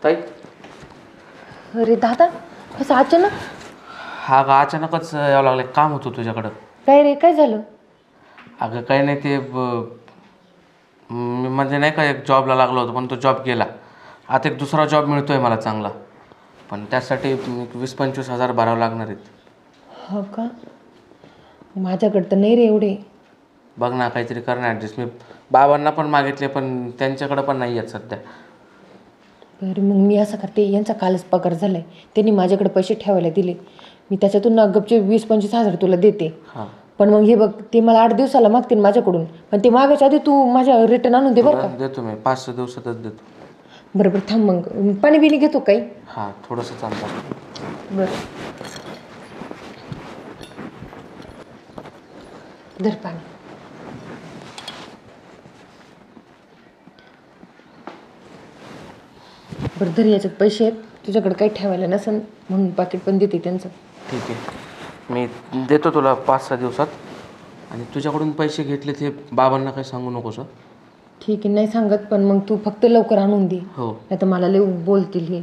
ताई अरे दादा कसं अचानक? हा ग अचानकच यावं लागलं, काम होतं तुझ्याकडं. काय रे, काय झालं? अगं काही नाही, ते म्हणजे नाही का एक जॉबला लागलो होतो, पण तो जॉब गेला. आता एक दुसरा जॉब मिळतो आहे मला चांगला, पण त्यासाठी 20-25 हजार भरावं लागणार आहेत. हो का? माझ्याकडं तर नाही रे एवढे. बघ ना काहीतरी कर ना ॲडजस्ट. मी बाबांना पण मागितले, पण त्यांच्याकडं पण नाही आहेत सध्या. बरं मग मी असं करते, यांचा कालच पगार झालाय, त्यांनी माझ्याकडे पैसे ठेवायला दिले. मी त्याच्यातून ना गपचे 20-25 हजार तुला देते. हां पण मग हे बघ, ते मला 8 दिवसाला मागतील माझ्याकडून, पण ते मागायच्या आधी तू माझ्या रिटर्न आणून दे बरं का. देतो मी 5-6 दिवसातच देतो. बरोबर, थांब मग पाणी बिणी घेतो काही. हां थोडंसं चालतं. बरं धर पाणी. बरं धर, याच्यात पैसे आहेत, तुझ्याकडे काही ठेवायला नसेल म्हणून पाकिट पण देते त्यांचं. ठीक आहे, मी देतो तुला 5-6 दिवसात. आणि तुझ्याकडून पैसे घेतले ते बाबांना काही सांगू नकोस. ठीक आहे, नाही सांगत, पण मग तू फक्त लवकर आणून दे. हो, नाही तर मला लय बोलतील हे.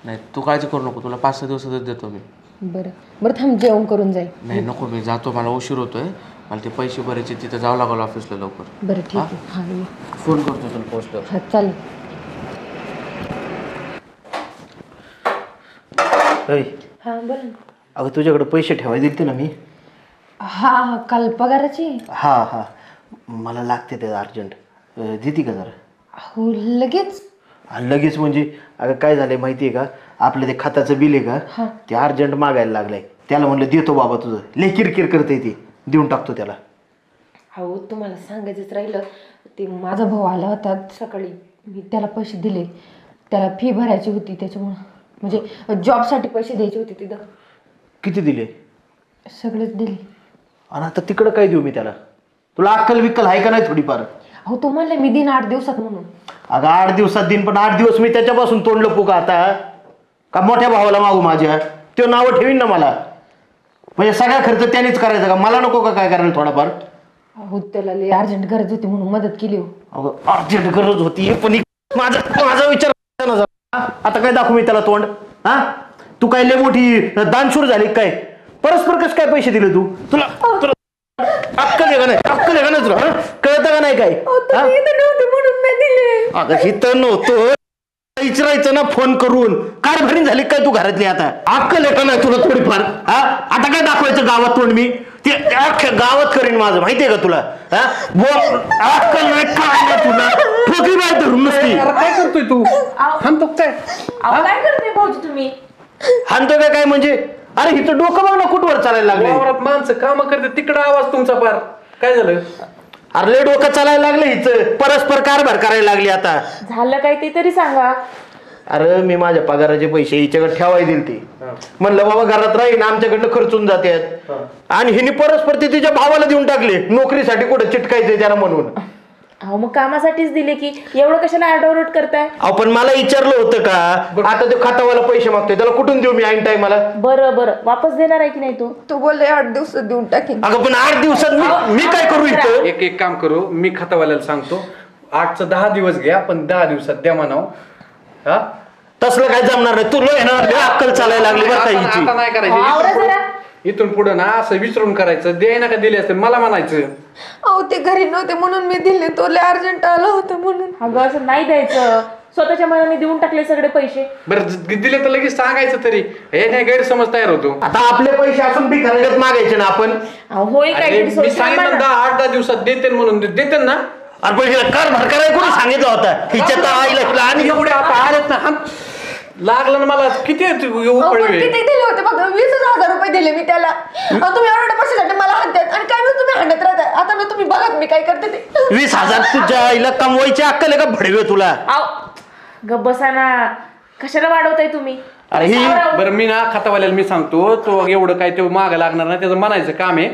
नाही तू काळजी करू नको, तुला 5-6 दिवसातच देतो मी. बरं बरं, थांब जेवण करून जाईल. नाही नको, मी जातो, मला उशीर होतोय. मला ते पैसे भरायचे, तिथं जावं लागलं ऑफिसला लवकर. बरं ठीक आहे. हां ये. फोन करतो तुला पोहोचल्यावर. हां चालेल. हां बोला ना. अगं तुझ्याकडे पैसे ठेवायला दिलते ना मी. हां हां, काल पगाराची. हां हां, मला लागते ते अर्जंट. देते का जरा? हो लगेच? लगेच म्हणजे अगं काय झालंय माहिती आहे का, आपलं ते खताचं बिल आहे का, ते अर्जंट मागायला लागलंय. त्याला म्हणलं देतो बाबा, तुझं लय किरकिर करते, ते देऊन टाकतो त्याला. हो तुम्हाला सांगायचंच राहिलं, ते माझा भाऊ आला होता सकाळी, मी त्याला पैसे दिले. त्याला फी भरायची होती, त्याच्यामुळं म्हणजे जॉबसाठी पैसे द्यायचे होते तिथं. किती दिले? सगळेच दिले. आणि आता तिकडं काय देऊ मी त्याला? तुला अक्कल बिक्कल आहे का नाही थोडीफार? हो तो म्हणलं मी दिन 8 दिवसात म्हणून. अगं 8 दिवसात दिन, पण 8 दिवस मी त्याच्यापासून तोंड लपू का आता? का मोठ्या भावाला मागू माझ्या? तो नावं ठेवीन ना मला. म्हणजे सगळा खर्च त्यानेच करायचा का? मला नको का काय करायला थोडाफार? हो त्याला लय अर्जंट गरज होती म्हणून मदत केली. हो अगं अर्जंट गरज होती, पण माझा विचार ना जरा. आता काय दाखवू मी त्याला तोंड? हा, तू काय लय मोठी दानशूर झाली काय? परस्पर कसं काय पैसे दिले तू? तुला अक्कल आहे का नाही? अक्कल आहे का नाही तुला? कळतं का नाही काय? म्हणून मी दिले. अगं इथं नव्हतं, विचारायचं ना फोन करून. कार भरीन झाली काय तू घरातली? आता अक्कल आहे का नाही तुला थोडीफार? हा, आता काय दाखवायचं गावात तोंड मी? ते अख्ख्या गावात करीन माझं, माहितीये का तुला? हा, अक्कल नाही काय नाही तुला? ठोकी नाही धरून नसती. काय करतोय तू? हाणतो काय? काय करते भाऊजी तुम्ही? हाणतो काय म्हणजे? अरे इथं डोकं बघ ना, कुठवर चालायला लागले. वावरात माणसं काम करते, तिकडं आवाज तुमचा पार. काय झालं? अरे लय डोकं चालायला लागलं हिचं, परस्पर कारभार करायला लागली आता. झालं काय ते तरी सांगा. अरे मी माझ्या पगाराचे पैसे हिच्याकडे ठेवाय दिले ते. म्हणलं बाबा घरात राहीन, आमच्याकडनं खर्चून जातात. आणि हिने परस्पर ते तिच्या भावाला देऊन टाकले, नोकरीसाठी कुठं चिटकायचंय त्याला म्हणून. अहो मग कामासाठीच दिले की, एवढं कशाला आरडाओरड करताय? अहो पण मला विचारलं होतं का? आता तो खातावाला पैसे मागतोय, त्याला कुठून देऊ मी ऐन टायमाला? बरं बरं, वापस देणार आहे की नाही तू? तू बोलले 8 दिवसात देऊन टाकेन. अगं पण 8 दिवसात मी काय करू इथं? एक काम करू, मी खातावाल्याला सांगतो, 8चं 10 दिवस घ्या, पण 10 दिवसात द्या म्हणाव. हा, तसलं काय जमणार नाही. तुला येणार अक्कल चालायला लागली बरं का हिची. आता नाही करायचं. इथून पुढे ना असं विचारून करायचं, दे ना का दिले असते मला म्हणायचं. अहो ते घरी नव्हते म्हणून मी दिले, तो लय अर्जंट आला होता म्हणून. अगं असं नाही द्यायचं, स्वतःच्या मनाने देऊन टाकले सगळे पैसे. बरं दिले तर लगेच सांगायचं तरी, हे नाही गैरसमज तयार होतो. आता आपले पैसे असून बी घरात मागायचे ना आपण? होय काय मी सांगितलं 8-10 दिवसात देते म्हणून देते ना. अरे पण हिला कारभार करायला कोणी सांगितलं होता? हिच्यात आईला आणि एवढे आता आलेत ना, लागलं ना मला. किती किती दिले होते? फक्त 20,000 रुपये दिले मी त्याला. तुम्ही एवढ्या पैशासाठी मला हाणतात आणि काय मी तुम्ही हाणत राहता. आता ना तुम्ही बघा मी काय करते ते. 20,000 तुझ्या आईला कमवायची अक्कल आहे का भडवे तुला? गप बसा ना, कशाला वाढवताय तुम्ही? अरे ही बरं मी ना खातावाल्याला मी सांगतो, तो एवढं काय ते मागं लागणार नाही, त्याचं म्हणायचं काम आहे.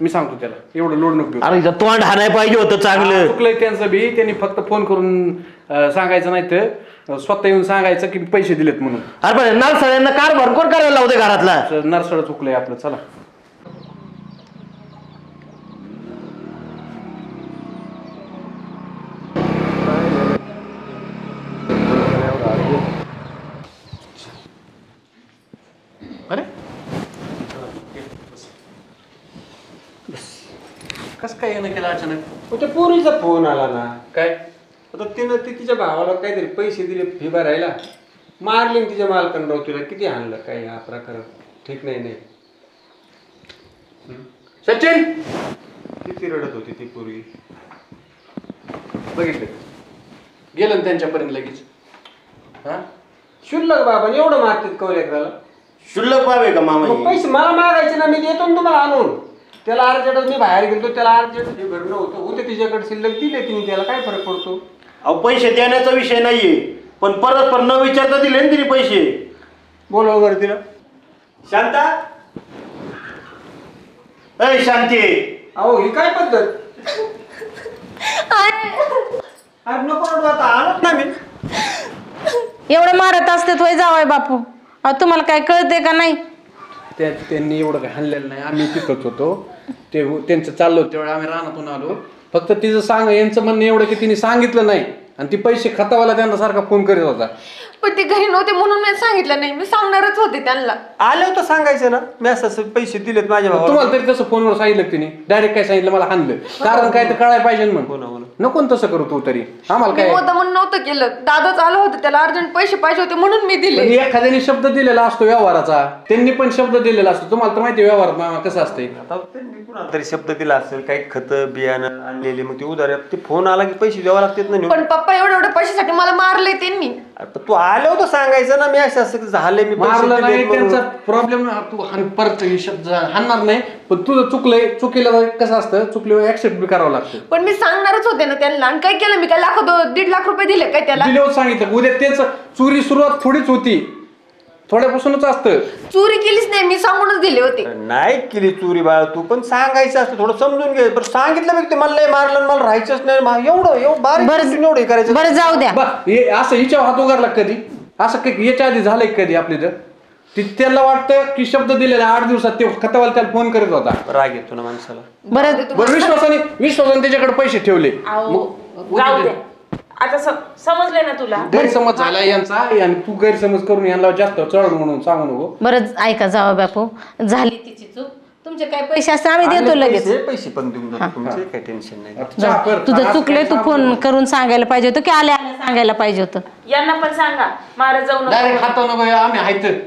मी सांगतो त्याला, एवढं लोड नको. अरे तोंड हाणाय पाहिजे होतं चांगलं. चुकलंय त्यांचं बी, त्यांनी फक्त फोन करून सांगायचं नाही तर स्वतः येऊन सांगायचं की पैसे दिलेत म्हणून. अरे पण नरसळ्यांना कारभार कोण करायला लावते घरातला? नरसळ चुकलंय आपलं. चला काय येणं केलं अचानक? त्या पोरीचा फोन आला ना. काय? आता तिनं तिच्या भावाला काहीतरी पैसे दिले फी भरायला, मारले तिच्या मालकानं राव. तिला किती हाणलं काय हा प्रकार ठीक नाही. सचिन किती रडत होती ती पोरगी. बघितलं गेलं ना त्यांच्यापर्यंत लगेच. हा शुल्लक बाबा एवढं मारतात कवलेकराला. शुल्लक बाब आहे का मामा मग पैसे मला मागायचे ना, मी देतो ना तुम्हाला आणून. त्याला अर्जंट मी बाहेर गेलो, त्याला अर्जंट जे भरणं होते तिच्याकडे शिल्लक दिले तिने, त्याला काय फरक पडतो. अहो पैसे देण्याचा विषय नाहीये, पण परस्पर न विचारता दिले ना तिने पैसे. बोलवा बरं तिला. शांता, अय शांती, अहो ही काय पद्धत. अरे नको रडू आता, आणत ना मी. एवढं मारत असते तो जावाय बापू. अहो तुम्हाला काय कळते का नाही? त्यांनी एवढं काही हल्लेलं नाही. आम्ही तिथंच होतो. त्यांचं चाललं होतं तेवढं आम्ही रानातून आलो. फक्त तिचं यांचं म्हणणं एवढं की तिने सांगितलं नाही आणि ती पैसे खातावाला त्यांना सारखा फोन करीत होता. पण ते घरी नव्हते म्हणून मी सांगितलं नाही. मी सांगणारच होते त्यांना. आले होतं सांगायचं ना, मी असं पैसे दिलेत माझ्या भावाला. तुम्हाला तरी तसं फोनवर सांगितलं तिने डायरेक्ट काय सांगितलं मला हाणलं. कारण काय तर कळायला पाहिजे ना. मग नको ना तसं करू तू तरी. आम्हाला काय होतं म्हणून नव्हतं केलं. दादाच आलं होतं, त्याला अर्जंट पैसे पाहिजे होते म्हणून मी दिले. एखाद्याने शब्द दिलेला असतो व्यवहाराचा, त्यांनी पण शब्द दिलेला असतो. तुम्हाला तर माहिती व्यवहारात मामा कसं असतंय. आता त्यांनी कुणाला तरी शब्द दिला असेल, काही खतं बियाणं आणलेले, मग ते उधार ते फोन आला की पैसे द्यावा लागतात ना. पण पप्पा एवढ्या पैशासाठी मला मारले त्यांनी. तू आले होतं सांगायचं ना, मी असं झाले मी मारलं नाही त्यांचा प्रॉब्लेम. तू परत शब्द हाणणार नाही, पण तुझं चुकलंय. चुकीला कसं असतं, चुकल्यावर ऍक्सेप्ट बी करावं लागतं. पण मी सांगणारच होते ना त्यांना. आणि काय केलं मी? काय 1.5 लाख रुपये दिले काय त्याला? दिल्यावर सांगितलं. उद्या त्याच चोरी सुरुवात थोडीच होती, थोड्यापासूनच असतं. चोरी केलीच नाही, मी सांगूनच दिले होते. नाही केली चोरी बाळा, तू पण सांगायचं असतं, थोडं समजून घे. पण सांगितलं मी ते मला लय मारलं, मला राहायचंच नाही. एवढं बारीक एवढं हे करायचं. बरं जाऊ द्या. असं हिच्यावर हात उगारला कधी? असं काही याच्या आधी झालंय कधी आपली तर? त्याला वाटतं की शब्द दिलेला 8 दिवसात ते खतावाला त्याला फोन करत होता. राग येतो ना माणसाला. बरं विश्वासाने त्याच्याकडे पैसे ठेवले. जाऊ दे आता. समजलंय ना तुला? गैरसमज झाला यांचा, आणि तू गैरसमज करून यांना जास्त चढ म्हणून सांगू नको. बरं ऐका जावा बापू, झाली तिची चूक. तुमचे काय पैसे असते आम्ही देतो लगेच. पैसे पण देऊन देतो तुमचे, काही टेन्शन नाही. तुझं चुकलंय, तू फोन करून सांगायला पाहिजे होतं की आल्या सांगायला पाहिजे होतं. यांना पण सांगा, मारत जाऊ डायरेक्ट नका. हातावर नको, आम्ही आहेत.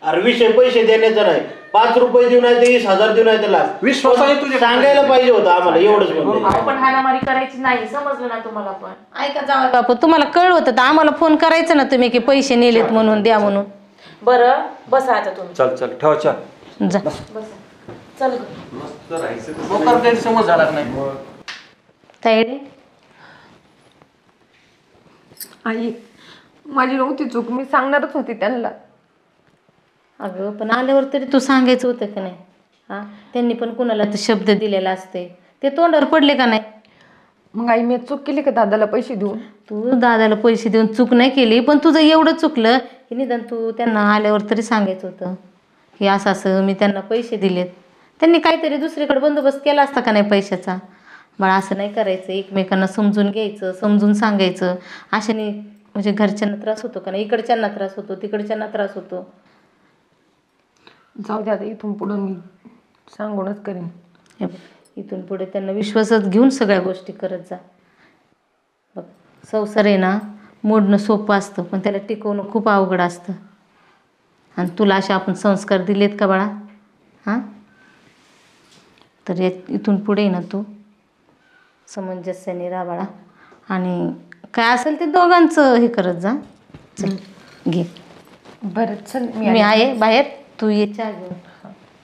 अरे विषय पैसे देण्याचा नाही. 5 रुपये देऊ नाही तर 20,000 देऊ नाही तर लाख. विश्वासाने तुझे सांगायला पाहिजे होतं आम्हाला, एवढंच म्हणलं. अहो, पण हाणामारी करायची नाही, समजलं ना तुम्हाला? पण ऐका जावा बापू, तुम्हाला कळलं होतं तर आम्हाला फोन करायचं ना तुम्ही की पैसे नेलेत म्हणून, द्या म्हणून. बरं बसा आता तुम्ही. चल ठेवा चल. जा. बसा चल ग. मस्त राहायचं. लोकांना गैरसमज झाला नाही. तायडे आई, माझी नव्हती चूक. मी सांगणारच होती त्यांना. अगं पण आल्यावर तरी तू सांगायचं होतं का नाही? हा, त्यांनी पण कुणाला तर शब्द दिलेला असते, ते तोंडावर पडले का नाही? मग आई, मी चूक केली का दादाला पैसे देऊन? तू दादाला पैसे देऊन चूक नाही केली, पण तुझं एवढं चुकलं की निदान तू त्यांना आल्यावर तरी सांगायचं होतं की असं असं मी त्यांना पैसे दिलेत. त्यांनी काहीतरी दुसरीकडे बंदोबस्त केला असता का नाही पैशाचा? बाळा असं नाही करायचं. एकमेकांना समजून घ्यायचं, समजून सांगायचं. अशाने म्हणजे घरच्यांना त्रास होतो का नाही? इकडच्यांना त्रास होतो, तिकडच्यांना त्रास होतो. जाऊ दे आता, इथून पुढं मी सांगूनच करेन. हे बघ, इथून पुढे त्यांना विश्वासात घेऊन सगळ्या गोष्टी करत जा. बघ, संसार आहे ना, मोडणं सोपं असतं पण त्याला टिकवणं खूप अवघड असतं. आणि तुला असे आपण संस्कार दिलेत का बाळा? हां, तर इथून पुढे ना तू समंजस्याने राहा बाळा. आणि काय असेल ते दोघांचं हे करत जा. चल घे. बरं चल, मी आहे बाहेर, तू ये चहा घेऊन.